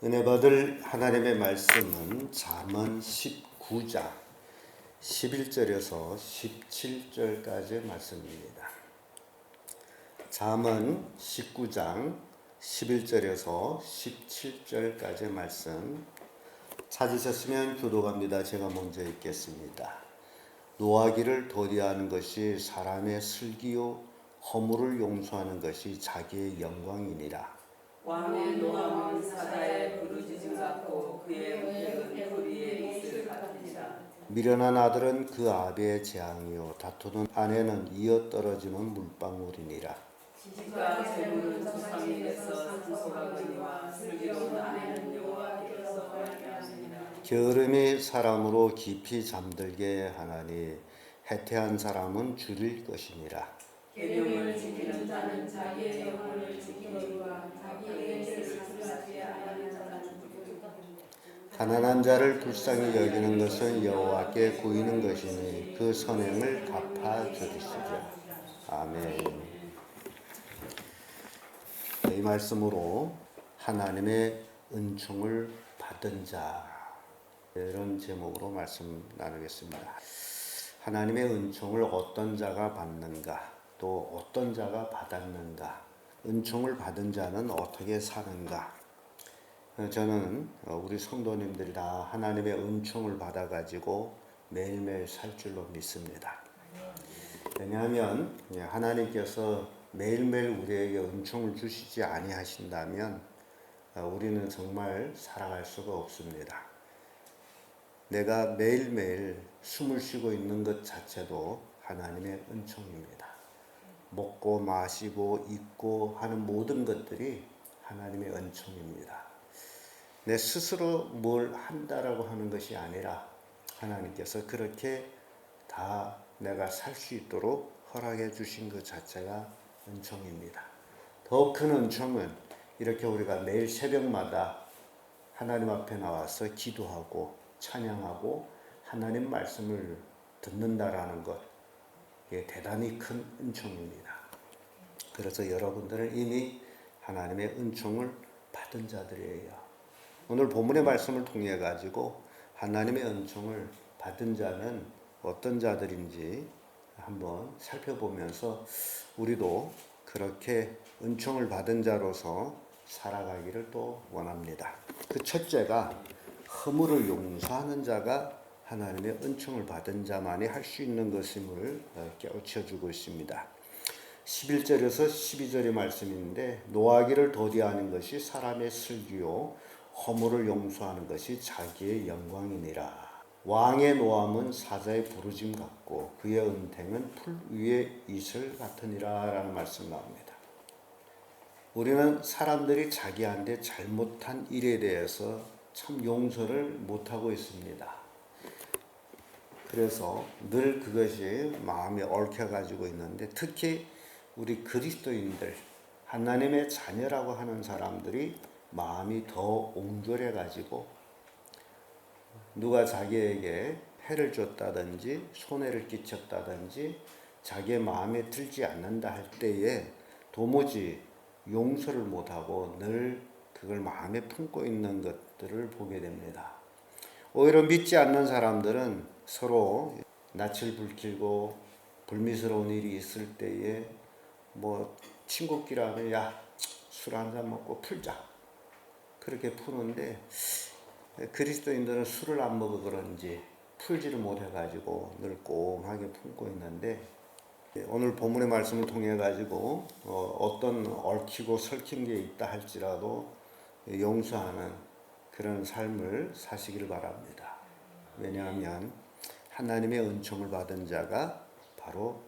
은혜 받을 하나님의 말씀은 잠언 19장 11절에서 17절까지의 말씀입니다. 잠언 19장 11절에서 17절까지의 말씀 찾으셨으면 교독합니다. 제가 먼저 읽겠습니다. 노하기를 도리하는 것이 사람의 슬기요 허물을 용서하는 것이 자기의 영광이니라. 왕의 노함은 사자의 부르짖음 같고 그의 은택은 소리의 이슬 같으니라. 미련한 아들은 그 아비의 재앙이요 다투는 아내는 이어 떨어지는 물방울이니라. 지식과 재물은 조상에게서 상속하거니와 슬기로운 아내는 여호와께서 말미암으니라. 게으름이 사람으로 깊이 잠들게 하나니 해태한 사람은 줄일 것이니라. 계명을 지키는 자는 자기의 영혼을 지키니와 자기에게 상하지 아니하는 자는 죽으리라. 가난한 자를 불쌍히 여기는 것은 여호와께 구이는 것이니 그 선행을 갚아 주리시리라. 아멘. 이 말씀으로 하나님의 은총을 받은 자, 이런 제목으로 말씀 나누겠습니다. 하나님의 은총을 어떤 자가 받는가, 또 어떤 자가 받았는가, 은총을 받은 자는 어떻게 사는가. 저는 우리 성도님들이 다 하나님의 은총을 받아가지고 매일매일 살 줄로 믿습니다. 왜냐하면 하나님께서 매일매일 우리에게 은총을 주시지 아니하신다면 우리는 정말 살아갈 수가 없습니다. 내가 매일매일 숨을 쉬고 있는 것 자체도 하나님의 은총입니다. 먹고 마시고 입고 하는 모든 것들이 하나님의 은총입니다. 내 스스로 뭘 한다라고 하는 것이 아니라 하나님께서 그렇게 다 내가 살 수 있도록 허락해 주신 것 자체가 은총입니다. 더 큰 은총은 이렇게 우리가 매일 새벽마다 하나님 앞에 나와서 기도하고 찬양하고 하나님 말씀을 듣는다라는 것, 이게 대단히 큰 은총입니다. 그래서 여러분들은 이미 하나님의 은총을 받은 자들이에요. 오늘 본문의 말씀을 통해 가지고 하나님의 은총을 받은 자는 어떤 자들인지 한번 살펴보면서 우리도 그렇게 은총을 받은 자로서 살아가기를 또 원합니다. 그 첫째가 허물을 용서하는 자가 하나님의 은총을 받은 자만이 할 수 있는 것임을 깨우쳐주고 있습니다. 11절에서 12절의 말씀인데 노하기를 도리하는 것이 사람의 슬기요 허물을 용서하는 것이 자기의 영광이니라. 왕의 노함은 사자의 부르짐 같고 그의 은택은 풀 위의 이슬 같으니라 라는 말씀 나옵니다. 우리는 사람들이 자기한테 잘못한 일에 대해서 참 용서를 못하고 있습니다. 그래서 늘 그것이 마음에 얽혀가지고 있는데 특히 우리 그리스도인들, 하나님의 자녀라고 하는 사람들이 마음이 더 옹졸해가지고 누가 자기에게 해를 줬다든지 손해를 끼쳤다든지 자기의 마음에 들지 않는다 할 때에 도무지 용서를 못하고 늘 그걸 마음에 품고 있는 것들을 보게 됩니다. 오히려 믿지 않는 사람들은 서로 낯을 불키고 불미스러운 일이 있을 때에 친구끼리 하면 야, 술 한잔 먹고 풀자. 그렇게 푸는데 그리스도인들은 술을 안 먹어 그런지 풀지를 못해가지고 늘 꽁하게 품고 있는데 오늘 본문의 말씀을 통해 가지고 어떤 얽히고 설킨 게 있다 할지라도 용서하는 그런 삶을 사시길 바랍니다. 왜냐하면 하나님의 은총을 받은 자가 바로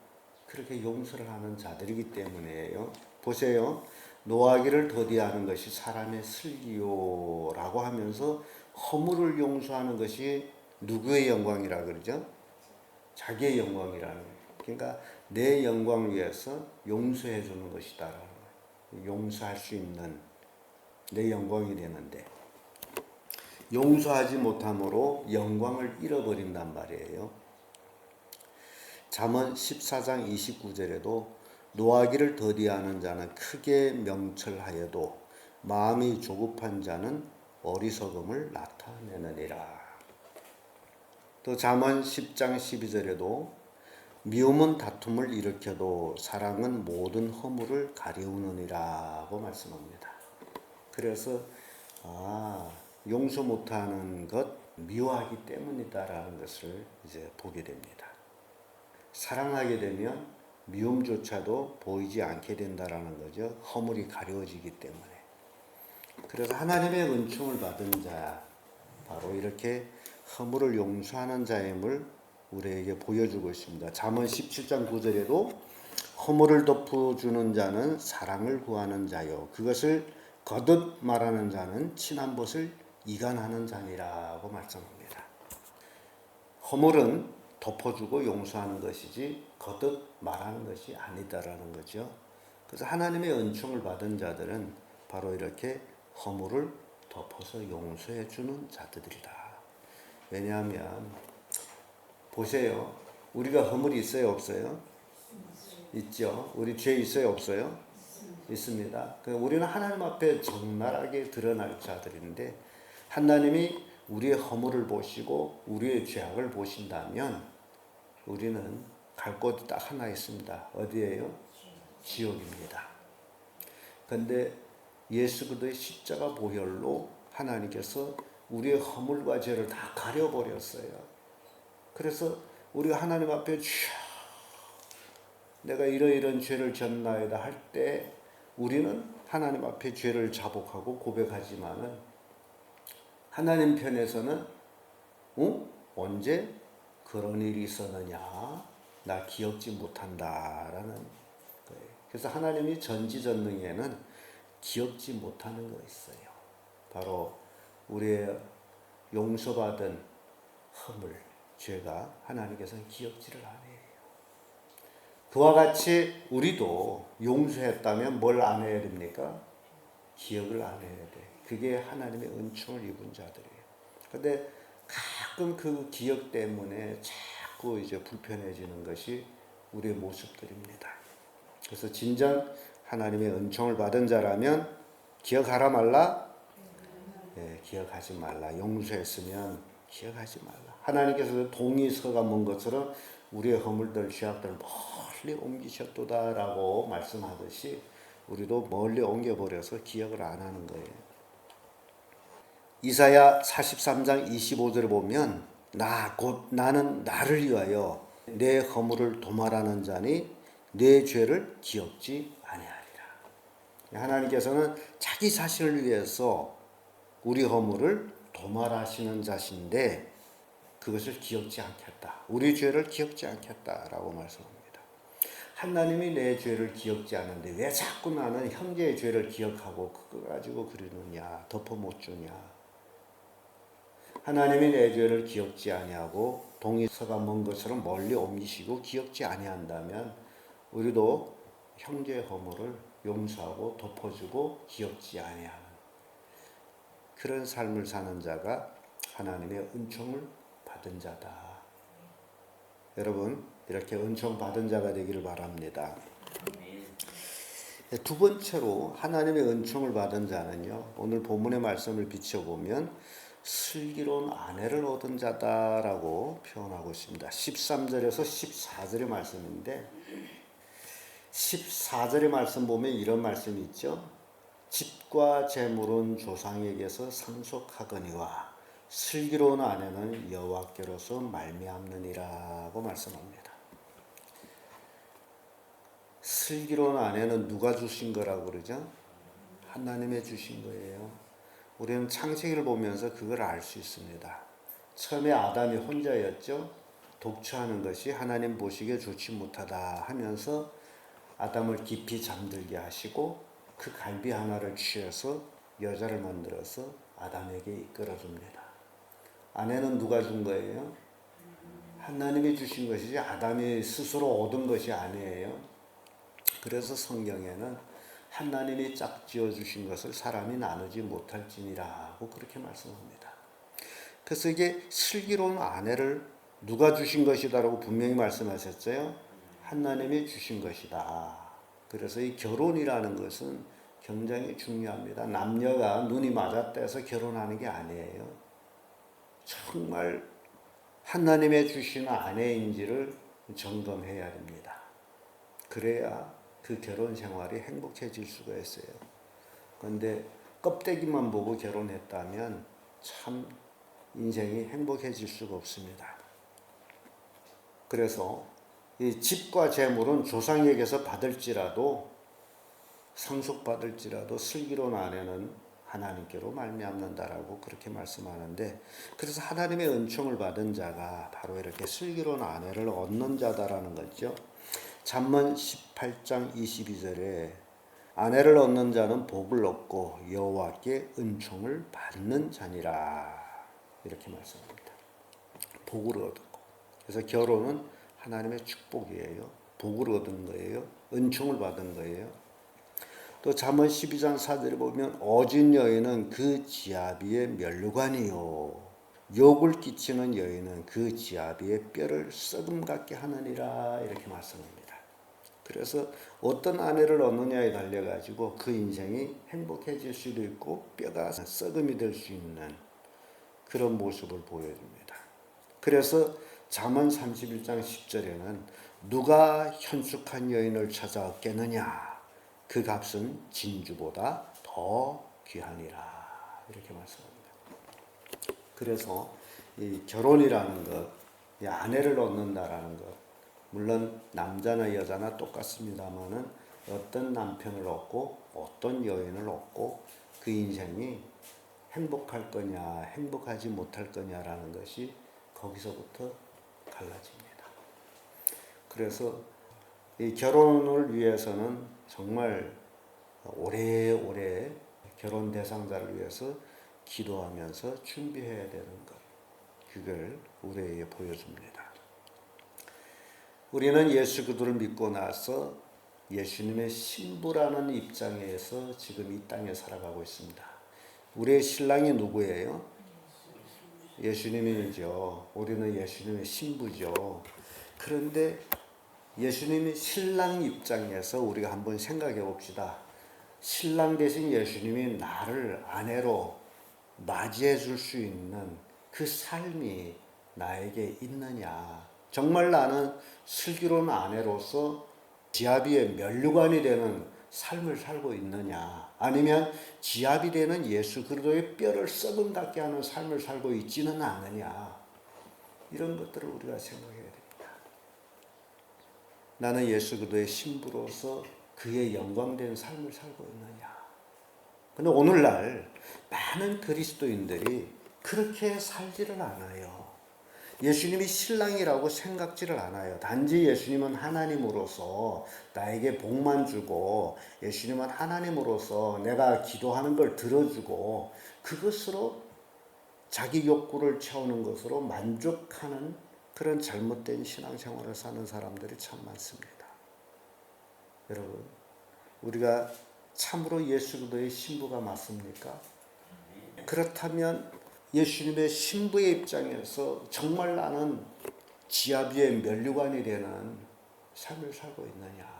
그렇게 용서를 하는 자들이기 때문이에요. 보세요. 노하기를 더디하는 것이 사람의 슬기요라고 하면서 허물을 용서하는 것이 누구의 영광이라 그러죠? 자기의 영광이라는 거예요. 그러니까 내 영광 위해서 용서해 주는 것이다. 용서할 수 있는 내 영광이 되는데 용서하지 못함으로 영광을 잃어버린단 말이에요. 잠언 14장 29절에도 노하기를 더디하는 자는 크게 명철하여도 마음이 조급한 자는 어리석음을 나타내느니라. 또 잠언 10장 12절에도 미움은 다툼을 일으켜도 사랑은 모든 허물을 가리우느니라고 말씀합니다. 그래서 용서 못하는 것 미워하기 때문이다라는 것을 이제 보게 됩니다. 사랑하게 되면 미움조차도 보이지 않게 된다라는 거죠. 허물이 가려워지기 때문에. 그래서 하나님의 은총을 받은 자, 바로 이렇게 허물을 용서하는 자임을 우리에게 보여주고 있습니다. 잠언 17장 9절에도 허물을 덮어주는 자는 사랑을 구하는 자요, 그것을 거듭 말하는 자는 친한 것을 이간하는 자니라고 말씀합니다. 허물은 덮어주고 용서하는 것이지 거듭 말하는 것이 아니다라는 거죠. 그래서 하나님의 은총을 받은 자들은 바로 이렇게 허물을 덮어서 용서해 주는 자들이다. 왜냐하면 보세요. 우리가 허물이 있어요, 없어요? 있죠. 우리 죄 있어요, 없어요? 있습니다. 우리는 하나님 앞에 적나라하게 드러날 자들인데, 하나님이 우리의 허물을 보시고 우리의 죄악을 보신다면 우리는 갈 곳이 딱 하나 있습니다. 어디예요? 지옥입니다. 그런데 예수 그리스도의 십자가 보혈로 하나님께서 우리의 허물과 죄를 다 가려버렸어요. 그래서 우리가 하나님 앞에 내가 이러이러한 죄를 졌나이다 할 때 우리는 하나님 앞에 죄를 자복하고 고백하지만은 하나님 편에서는 언제 그런 일이 있었느냐, 나 기억지 못한다라는 거예요. 그래서 하나님이 전지전능에는 기억지 못하는 거 있어요. 바로 우리의 용서받은 허물, 죄가 하나님께서는 기억지를 안 해요. 그와 같이 우리도 용서했다면 뭘 안 해야 됩니까? 기억을 안 해야 돼. 그게 하나님의 은총을 입은 자들이에요. 그런데 가끔 그 기억 때문에 자꾸 이제 불편해지는 것이 우리의 모습들입니다. 그래서 진정 하나님의 은총을 받은 자라면 기억하라 말라? 네, 기억하지 말라. 용서했으면 기억하지 말라. 하나님께서 동이 서가 먼 것처럼 우리의 허물들, 죄악들을 멀리 옮기셨도다라고 말씀하듯이 우리도 멀리 옮겨버려서 기억을 안 하는 거예요. 이사야 43장 25절에 보면 나는 나를 위하여 내 허물을 도말하는 자니 내 죄를 기억지 아니하리라. 하나님께서는 자기 자신을 위해서 우리 허물을 도말하시는 자신데 그것을 기억지 않겠다. 우리 죄를 기억지 않겠다라고 말씀합니다. 하나님이 내 죄를 기억지 않는데 왜 자꾸 나는 형제의 죄를 기억하고 그거 가지고 그러느냐, 덮어 못 주냐. 하나님이 내 죄를 기억지 아니하고 동이 서가 먼 것처럼 멀리 옮기시고 기억지 아니한다면 우리도 형제의 허물을 용서하고 덮어주고 기억지 아니하는 그런 삶을 사는 자가 하나님의 은총을 받은 자다. 여러분, 이렇게 은총 받은 자가 되기를 바랍니다. 두 번째로 하나님의 은총을 받은 자는요, 오늘 본문의 말씀을 비춰보면 슬기로운 아내를 얻은 자다라고 표현하고 있습니다. 13절에서 14절의 말씀인데 14절의 말씀 보면 이런 말씀이 있죠. 집과 재물은 조상에게서 상속하거니와 슬기로운 아내는 여호와께로서 말미암느니라고 말씀합니다. 슬기로운 아내는 누가 주신 거라고 그러죠? 하나님의 주신 거예요. 우리는 창세기를 보면서 그걸 알 수 있습니다. 처음에 아담이 혼자였죠. 독처하는 것이 하나님 보시기에 좋지 못하다 하면서 아담을 깊이 잠들게 하시고 그 갈비 하나를 취해서 여자를 만들어서 아담에게 이끌어줍니다. 아내는 누가 준 거예요? 하나님이 주신 것이지 아담이 스스로 얻은 것이 아니에요. 그래서 성경에는 하나님이 짝지어 주신 것을 사람이 나누지 못할지니라고 그렇게 말씀합니다. 그래서 이게 슬기로운 아내를 누가 주신 것이다라고 분명히 말씀하셨어요. 하나님이 주신 것이다. 그래서 이 결혼이라는 것은 굉장히 중요합니다. 남녀가 눈이 맞았다 해서 결혼하는 게 아니에요. 정말 하나님의 주신 아내인지를 점검해야 됩니다. 그래야 그 결혼 생활이 행복해질 수가 있어요. 그런데 껍데기만 보고 결혼했다면 참 인생이 행복해질 수가 없습니다. 그래서 이 집과 재물은 조상에게서 받을지라도 상속받을지라도 슬기로운 아내는 하나님께로 말미암는다라고 그렇게 말씀하는데, 그래서 하나님의 은총을 받은 자가 바로 이렇게 슬기로운 아내를 얻는 자다라는 거죠. 잠언 18장 22절에 아내를 얻는 자는 복을 얻고 여호와께 은총을 받는 자니라 이렇게 말씀합니다. 복을 얻고, 그래서 결혼은 하나님의 축복이에요. 복을 얻은 거예요. 은총을 받은 거예요. 또 잠언 12장 4절에 보면 어진 여인은 그 지아비의 면류관이요 욕을 끼치는 여인은 그 지아비의 뼈를 썩음 같게 하느니라 이렇게 말씀합니다. 그래서 어떤 아내를 얻느냐에 달려가지고 그 인생이 행복해질 수도 있고 뼈가 썩음이 될 수 있는 그런 모습을 보여줍니다. 그래서 잠언 31장 10절에는 누가 현숙한 여인을 찾아 얻겠느냐 그 값은 진주보다 더 귀하니라 이렇게 말씀합니다. 그래서 이 결혼이라는 것, 이 아내를 얻는다라는 것, 물론 남자나 여자나 똑같습니다만은 어떤 남편을 얻고 어떤 여인을 얻고 그 인생이 행복할 거냐 행복하지 못할 거냐라는 것이 거기서부터 갈라집니다. 그래서 이 결혼을 위해서는 정말 오래오래 결혼 대상자를 위해서 기도하면서 준비해야 되는 것, 그걸 우리에게 보여줍니다. 우리는 예수 그리스도를 믿고 나서 예수님의 신부라는 입장에서 지금 이 땅에 살아가고 있습니다. 우리의 신랑이 누구예요? 예수님이죠. 우리는 예수님의 신부죠. 그런데 예수님이 신랑 입장에서 우리가 한번 생각해 봅시다. 신랑 대신 예수님이 나를 아내로 맞이해 줄 수 있는 그 삶이 나에게 있느냐. 정말 나는 슬기로운 아내로서 지아비의 면류관이 되는 삶을 살고 있느냐. 아니면 지아비 되는 예수 그리스도의 뼈를 썩은 같게 하는 삶을 살고 있지는 않느냐. 이런 것들을 우리가 생각해야 됩니다. 나는 예수 그리스도의 신부로서 그의 영광된 삶을 살고 있느냐. 근데 오늘날 많은 그리스도인들이 그렇게 살지를 않아요. 예수님이 신랑이라고 생각지를 않아요. 단지 예수님은 하나님으로서 나에게 복만 주고 예수님은 하나님으로서 내가 기도하는 걸 들어주고 그것으로 자기 욕구를 채우는 것으로 만족하는 그런 잘못된 신앙생활을 사는 사람들이 참 많습니다. 여러분, 우리가 참으로 예수 그리스도의 신부가 맞습니까? 그렇다면 예수님의 신부의 입장에서 정말 나는 지아비의 면류관이 되는 삶을 살고 있느냐?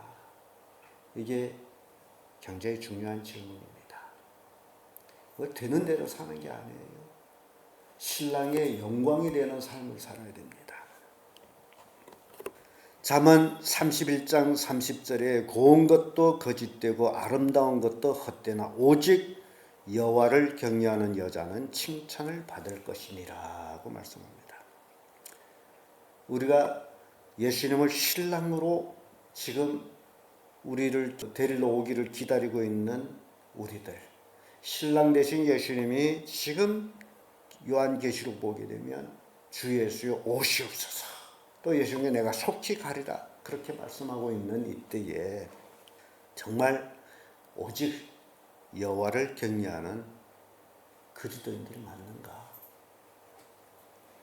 이게 굉장히 중요한 질문입니다. 되는 대로 사는 게 아니에요. 신랑의 영광이 되는 삶을 살아야 됩니다. 잠언 31장 30절에 고운 것도 거짓되고 아름다운 것도 헛되나 오직 여호와를 경외하는 여자는 칭찬을 받을 것이니라고 말씀합니다. 우리가 예수님을 신랑으로 지금 우리를 데리러 오기를 기다리고 있는 우리들, 신랑 되신 예수님이 지금 요한계시록 보게 되면 주 예수여 오시옵소서, 또 예수님께 내가 속히 가리라 그렇게 말씀하고 있는 이때에 정말 오직 여호와를 경외하는 그리스도인들이 맞는가?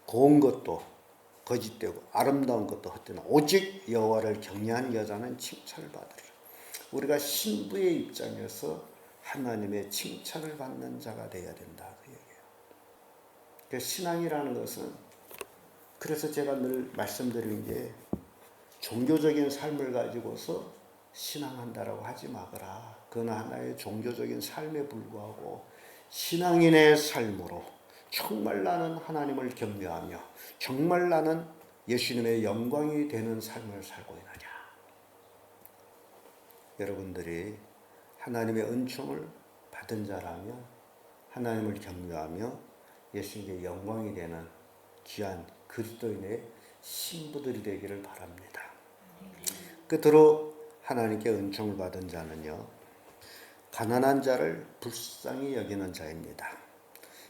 고운 것도 거짓되고 아름다운 것도 헛되나 오직 여호와를 경외하는 여자는 칭찬을 받으리라. 우리가 신부의 입장에서 하나님의 칭찬을 받는 자가 되어야 된다 그 얘기예요. 그러니까 신앙이라는 것은, 그래서 제가 늘 말씀드리는 게 종교적인 삶을 가지고서 신앙한다라고 하지 마거라. 그건 하나의 종교적인 삶에 불구하고 신앙인의 삶으로 정말 나는 하나님을 경외하며 정말 나는 예수님의 영광이 되는 삶을 살고 있느냐. 여러분들이 하나님의 은총을 받은 자라면 하나님을 경외하며 예수님의 영광이 되는 귀한 그리스도인의 신부들이 되기를 바랍니다. 끝으로 하나님께 은총을 받은 자는요, 가난한 자를 불쌍히 여기는 자입니다.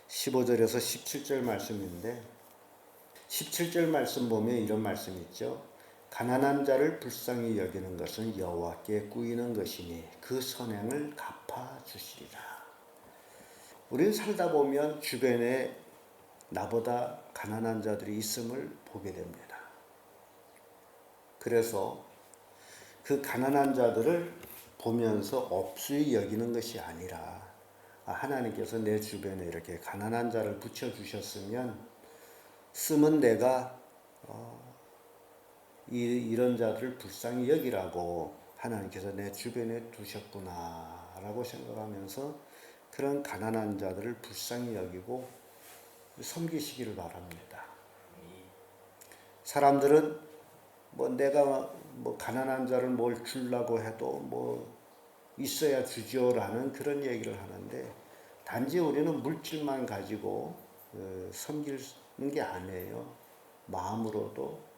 15절에서 17절 말씀인데 17절 말씀 보면 이런 말씀이 있죠. 가난한 자를 불쌍히 여기는 것은 여호와께 꾸이는 것이니 그 선행을 갚아주시리라. 우리는 살다 보면 주변에 나보다 가난한 자들이 있음을 보게 됩니다. 그래서 그 가난한 자들을 보면서 업수히 여기는 것이 아니라 하나님께서 내 주변에 이렇게 가난한 자를 붙여주셨으면 쓰면 내가 이런 자들을 불쌍히 여기라고 하나님께서 내 주변에 두셨구나 라고 생각하면서 그런 가난한 자들을 불쌍히 여기고 섬기시기를 바랍니다. 사람들은 내가 가난한 자를 뭘 주려고 해도 있어야 주지요라는 그런 얘기를 하는데 단지 우리는 물질만 가지고 섬기는 게 아니에요. 마음으로도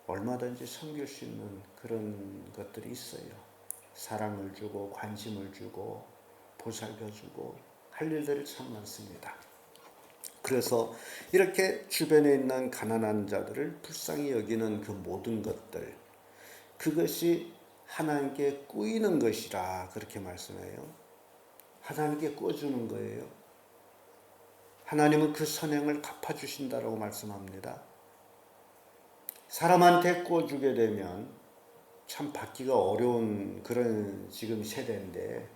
얼마든지 섬길 수 있는 그런 것들이 있어요. 사랑을 주고 관심을 주고 보살펴주고 할 일들이 참 많습니다. 그래서 이렇게 주변에 있는 가난한 자들을 불쌍히 여기는 그 모든 것들, 그것이 하나님께 꾸이는 것이라 그렇게 말씀해요. 하나님께 꾸어주는 거예요. 하나님은 그 선행을 갚아주신다라고 말씀합니다. 사람한테 꾸어주게 되면 참 받기가 어려운 그런 지금 세대인데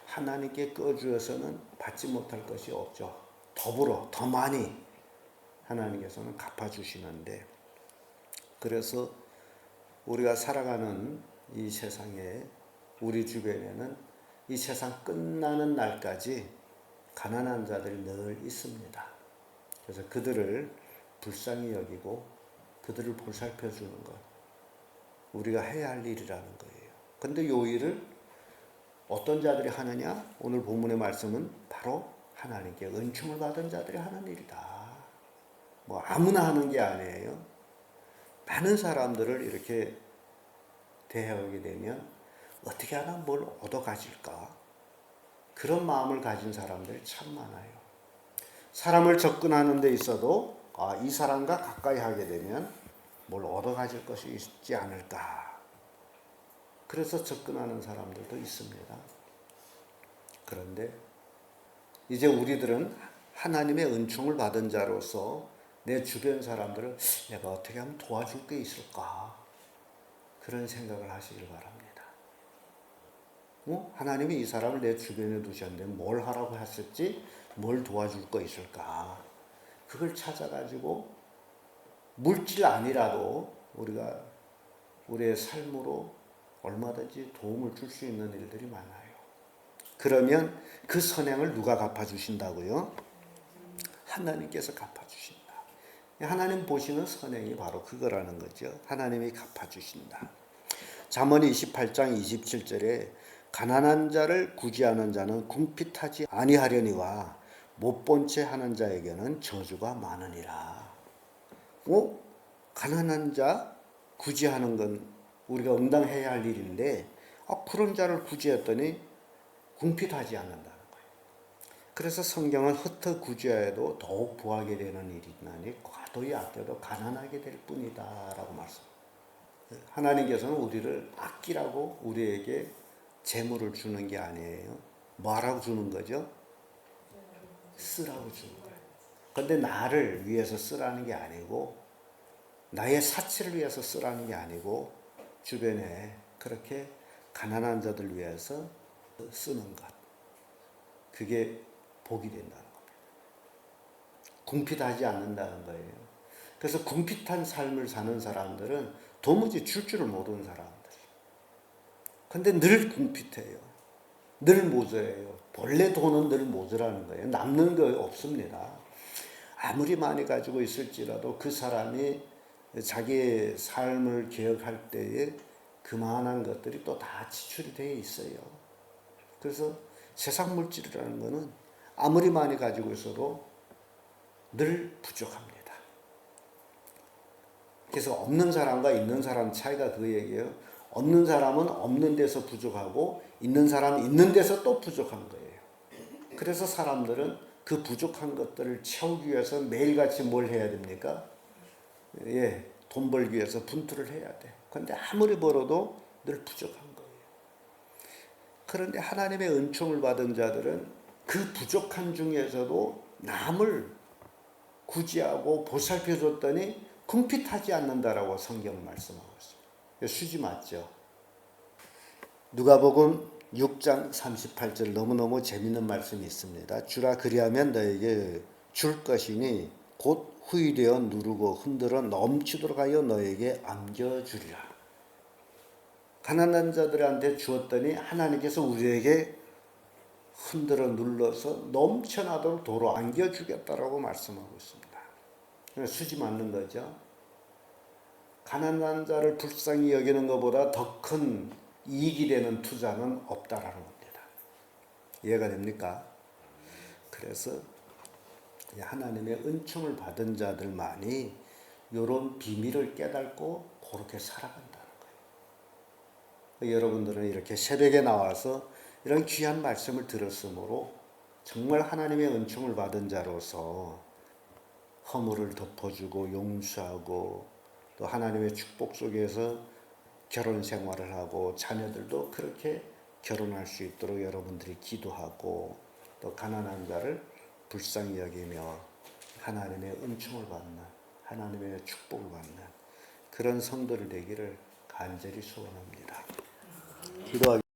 하나님께 꾸어주어서는 받지 못할 것이 없죠. 더불어 더 많이 하나님께서는 갚아주시는데, 그래서 우리가 살아가는 이 세상에 우리 주변에는 이 세상 끝나는 날까지 가난한 자들이 늘 있습니다. 그래서 그들을 불쌍히 여기고 그들을 보살펴 주는 것, 우리가 해야 할 일이라는 거예요. 근데 이 일을 어떤 자들이 하느냐? 오늘 본문의 말씀은 바로 하나님께 은총을 받은 자들이 하는 일이다. 아무나 하는 게 아니에요. 많은 사람들을 이렇게 대하게 되면 어떻게 하나 뭘 얻어 가질까? 그런 마음을 가진 사람들이 참 많아요. 사람을 접근하는 데 있어도 이 사람과 가까이 하게 되면 뭘 얻어 가질 것이 있지 않을까? 그래서 접근하는 사람들도 있습니다. 그런데 이제 우리들은 하나님의 은총을 받은 자로서 내 주변 사람들을 내가 어떻게 하면 도와줄 게 있을까? 그런 생각을 하시길 바랍니다. 하나님이 이 사람을 내 주변에 두셨는데 뭘 하라고 하셨지? 뭘 도와줄 거 있을까? 그걸 찾아가지고 물질 아니라도 우리가 우리의 삶으로 얼마든지 도움을 줄 수 있는 일들이 많아요. 그러면 그 선행을 누가 갚아주신다고요? 하나님께서 갚아주신다. 하나님 보시는 선행이 바로 그거라는 거죠. 하나님이 갚아주신다. 잠언 28장 27절에 가난한 자를 구제하는 자는 궁핍하지 아니하려니와 못 본 채 하는 자에게는 저주가 많으니라. 가난한 자 구제하는 건 우리가 응당해야 할 일인데 그런 자를 구제했더니 궁핍하지 않는다는 거예요. 그래서 성경은 흩어 구제해도 더욱 부하게 되는 일이 있나니 과도히 아껴도 가난하게 될 뿐이다 라고 말씀합니다. 하나님께서는 우리를 아끼라고 우리에게 재물을 주는 게 아니에요. 뭐라고 주는 거죠? 쓰라고 주는 거예요. 그런데 나를 위해서 쓰라는 게 아니고 나의 사치를 위해서 쓰라는 게 아니고 주변에 그렇게 가난한 자들 위해서 쓰는 것, 그게 복이 된다는 겁니다. 궁핍하지 않는다는 거예요. 그래서 궁핍한 삶을 사는 사람들은 도무지 줄 줄을 모르는 사람들. 근데 늘 궁핍해요. 늘 모자예요. 본래 돈은 늘 모자라는 거예요. 남는 거 없습니다. 아무리 많이 가지고 있을지라도 그 사람이 자기의 삶을 기억할 때에 그만한 것들이 또 다 지출이 되어 있어요. 그래서 세상 물질이라는 것은 아무리 많이 가지고 있어도 늘 부족합니다. 그래서 없는 사람과 있는 사람 차이가 그 얘기예요. 없는 사람은 없는 데서 부족하고 있는 사람은 있는 데서 또 부족한 거예요. 그래서 사람들은 그 부족한 것들을 채우기 위해서 매일같이 뭘 해야 됩니까? 돈 벌기 위해서 분투를 해야 돼. 그런데 아무리 벌어도 늘 부족한 거예요. 그런데 하나님의 은총을 받은 자들은 그 부족한 중에서도 남을 구제하고 보살펴줬더니 궁핍하지 않는다라고 성경 말씀하고 있습니다. 수지 맞죠? 누가복음 6장 38절 너무너무 재밌는 말씀이 있습니다. 주라 그리하면 너에게 줄 것이니 곧 후일되어 누르고 흔들어 넘치도록 하여 너에게 안겨주리라. 가난한 자들한테 주었더니 하나님께서 우리에게 흔들어 눌러서 넘쳐나도록 도로 안겨주겠다라고 말씀하고 있습니다. 수지 맞는 거죠. 가난한 자를 불쌍히 여기는 것보다 더 큰 이익이 되는 투자는 없다라는 겁니다. 이해가 됩니까? 그래서 하나님의 은총을 받은 자들만이 이런 비밀을 깨닫고 그렇게 살아간다는 거예요. 여러분들은 이렇게 새벽에 나와서 이런 귀한 말씀을 들었으므로 정말 하나님의 은총을 받은 자로서 허물을 덮어주고 용서하고 또 하나님의 축복 속에서 결혼 생활을 하고 자녀들도 그렇게 결혼할 수 있도록 여러분들이 기도하고 또 가난한 자를 불쌍히 여기며 하나님의 은총을 받는 하나님의 축복을 받는 그런 성도들 되기를 간절히 소원합니다. 기도하겠습니다.